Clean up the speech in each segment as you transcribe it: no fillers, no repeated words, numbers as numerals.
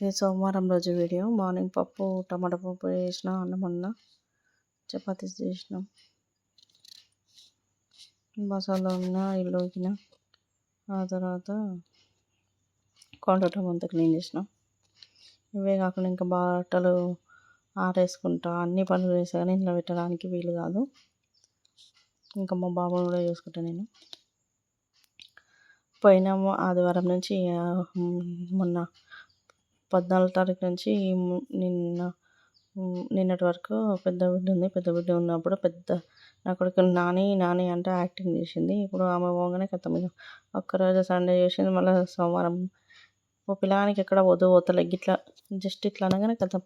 ఇది సోమవారం రోజు వీడియో. మార్నింగ్ పప్పు టమాటా పప్పు చేసిన, అన్నం వండిన, చపాతీస్ చేసినాం, మసాలా ఉన్న ఇల్లు ఊకిన, ఆ తర్వాత కౌంటర్ టాప్ అంతా క్లీన్ చేసినాం. ఇవే కాకుండా ఇంకా బట్టలు ఆరేసుకుంటా, అన్ని పనులు చేసా కానీ ఇంట్లో పెట్టడానికి వీలు కాదు. ఇంకా మా బాబుని కూడా చూసుకుంటా నేను. పోయిన ఆదివారం నుంచి మొన్న 14 తారీఖు నుంచి నిన్నటి వరకు పెద్ద బిడ్డ ఉంది. పెద్ద బిడ్డ ఉన్నప్పుడు నా కొడుకు నాని నాని అంటే యాక్టింగ్ చేసింది. ఇప్పుడు ఆమె పోగానే కథం. ఒక్కరోజు సండే చేసింది, మళ్ళీ సోమవారం ఓ పిల్లానికి ఎక్కడ పోతలే గిట్లా జస్ట్ ఇట్లా అనగానే కథం.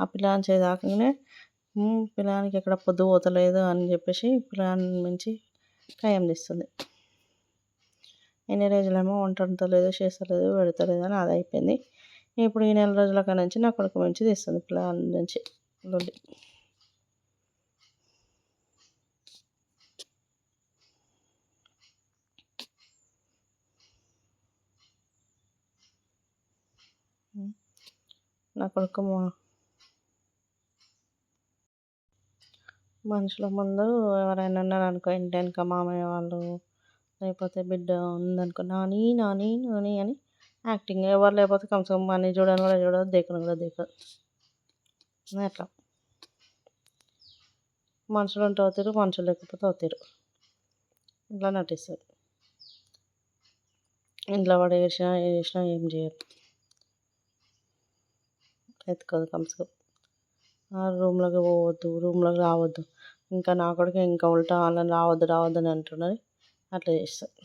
ఆ పిల్లాని చేదాకగానే పిల్లానికి ఎక్కడ పొద్దు పోతలేదు అని చెప్పేసి పిల్లాని నుంచి ఖాయం తీస్తుంది. ఎన్ని రోజులేమో వంట వండుతలేదు, చేస్తలేదు, పెడతలేదు అని అది అయిపోయింది. ఇప్పుడు ఈ నెల రోజుల కాడ నుంచి నా కొడుకు నుంచి తీస్తుంది పిల్లల నుంచి లొల్లి. నా కొడుకు మనుషుల ముందు ఎవరైనా ఉన్నారనుకో, ఇంటి వెనక మామయ్య వాళ్ళు లేకపోతే బిడ్డ ఉందనుకో, నాని నాని నాని అని యాక్టింగ్. ఎవరు లేకపోతే కమ్సం అని చూడని కూడా చూడదు, దేకను కూడా దేకదు. అట్లా మనుషులు ఉంటే అవుతారు, మనుషులు లేకపోతే అవుతారు. ఇట్లా నటిస్తుంది. ఇంట్లో వాడు చేసినా ఏం చేయరు, ఎత్తుకోదు కమ్సం. రూమ్లోకి పోవద్దు, రూమ్లోకి రావద్దు. ఇంకా నా కొడుకు ఇంకా ఉల్టా వాళ్ళని రావద్దు అని అంటున్నది. అట్లా చేస్తుంది.